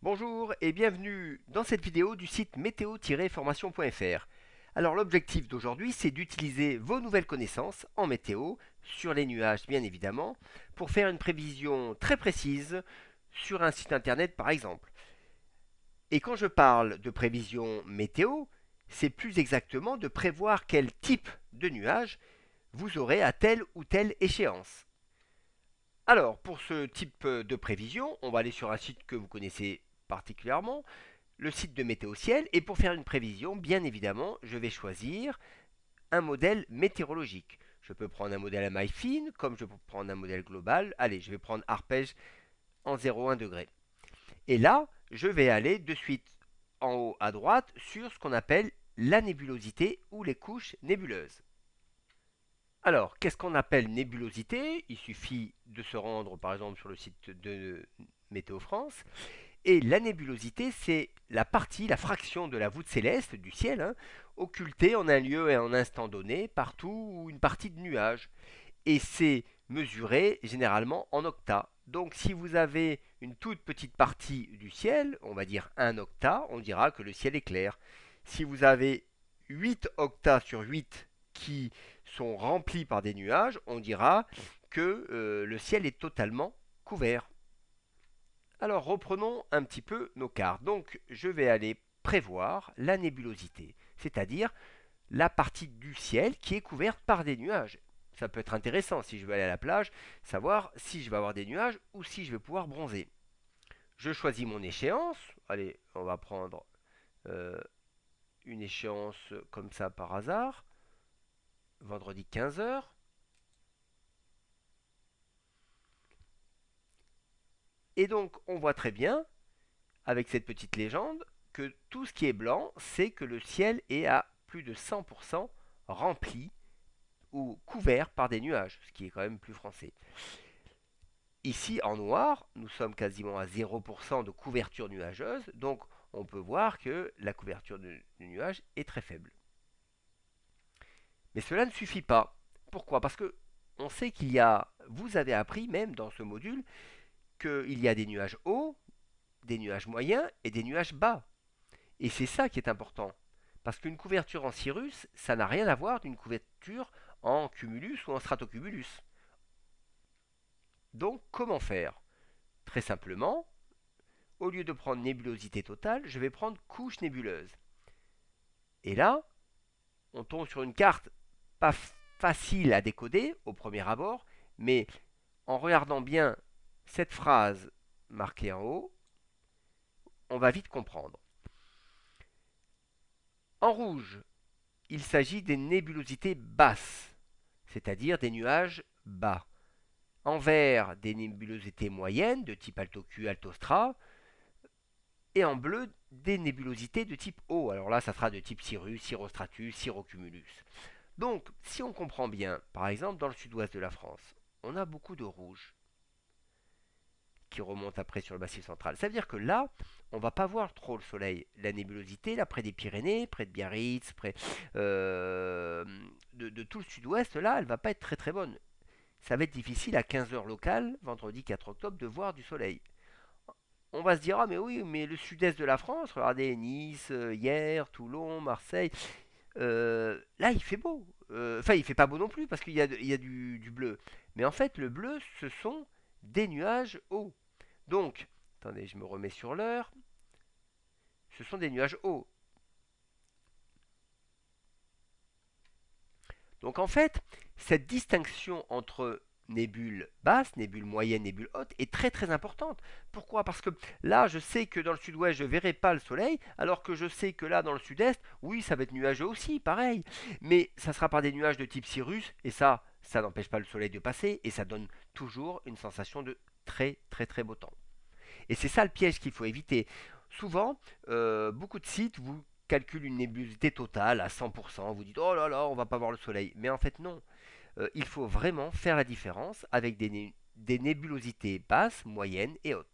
Bonjour et bienvenue dans cette vidéo du site météo-formation.fr. Alors l'objectif d'aujourd'hui c'est d'utiliser vos nouvelles connaissances en météo, sur les nuages bien évidemment, pour faire une prévision très précise sur un site internet par exemple. Et quand je parle de prévision météo, c'est plus exactement de prévoir quel type de nuage vous aurez à telle ou telle échéance. Alors, pour ce type de prévision, on va aller sur un site que vous connaissez particulièrement, le site de Météo Ciel, et pour faire une prévision, bien évidemment, je vais choisir un modèle météorologique. Je peux prendre un modèle à maille fine, comme je peux prendre un modèle global. Allez, je vais prendre arpège en 0,1 degré. Et là, je vais aller de suite en haut à droite sur ce qu'on appelle la nébulosité ou les couches nébuleuses. Alors, qu'est-ce qu'on appelle nébulosité? Il suffit de se rendre par exemple sur le site de Météo France. Et la nébulosité, c'est la partie, la fraction de la voûte céleste du ciel, occultée en un lieu et en un instant donné, partout où une partie de nuage. Et c'est mesuré généralement en octas. Donc si vous avez une toute petite partie du ciel, on va dire 1 octa, on dira que le ciel est clair. Si vous avez 8 octas sur 8 qui sont remplis par des nuages, on dira que le ciel est totalement couvert. Alors reprenons un petit peu nos cartes. Donc je vais aller prévoir la nébulosité, c'est-à-dire la partie du ciel qui est couverte par des nuages. Ça peut être intéressant si je veux aller à la plage, savoir si je vais avoir des nuages ou si je vais pouvoir bronzer. Je choisis mon échéance. Allez, on va prendre euh, une échéance comme ça par hasard. Vendredi 15 heures. Et donc on voit très bien, avec cette petite légende, que tout ce qui est blanc, c'est que le ciel est à plus de 100% rempli ou couvert par des nuages, ce qui est quand même plus français. Ici, en noir, nous sommes quasiment à 0% de couverture nuageuse, donc on peut voir que la couverture du nuage est très faible. Mais cela ne suffit pas. Pourquoi? Parce que on sait qu'il y a, vous avez appris même dans ce module, qu'il y a des nuages hauts, des nuages moyens et des nuages bas. Et c'est ça qui est important. Parce qu'une couverture en cirrus, ça n'a rien à voir d'une couverture en cumulus ou en stratocumulus. Donc, comment faire? Très simplement, au lieu de prendre nébulosité totale, je vais prendre couche nébuleuse. Et là, on tombe sur une carte pas facile à décoder au premier abord, mais en regardant bien cette phrase marquée en haut, on va vite comprendre. En rouge, il s'agit des nébulosités basses, c'est-à-dire des nuages bas. En vert, des nébulosités moyennes de type alto-Q, alto-Stra, et en bleu, des nébulosités de type haut. Alors là, ça sera de type Cirrus, Cirrostratus, Cirrocumulus. Donc, si on comprend bien, par exemple, dans le sud-ouest de la France, on a beaucoup de rouge qui remonte après sur le massif central. Ça veut dire que là, on va pas voir trop le soleil. La nébulosité, là, près des Pyrénées, près de Biarritz, près de tout le sud-ouest, là, elle va pas être très très bonne. Ça va être difficile à 15 heures locales, vendredi 4 octobre, de voir du soleil. On va se dire, ah mais oui, mais le sud-est de la France, regardez, Nice, Hyères, Toulon, Marseille, là il fait beau. Enfin, il fait pas beau non plus parce qu'il y a du bleu. Mais en fait, le bleu, ce sont des nuages hauts. Donc, attendez, je me remets sur l'heure. Ce sont des nuages hauts. Donc en fait, cette distinction entre nébule basse, nébule moyenne, nébule haute est très très importante. Pourquoi? Parce que là, je sais que dans le sud-ouest, je ne verrai pas le soleil, alors que je sais que là, dans le sud-est, oui, ça va être nuageux aussi, pareil. Mais ça sera par des nuages de type Cirrus, et ça n'empêche pas le soleil de passer, et ça donne toujours une sensation de très très très beau temps. Et c'est ça le piège qu'il faut éviter. Souvent, beaucoup de sites vous calculent une nébulosité totale à 100%. Vous dites oh là là, on va pas voir le soleil. Mais en fait, non. Il faut vraiment faire la différence avec des nébulosités basses, moyennes et hautes.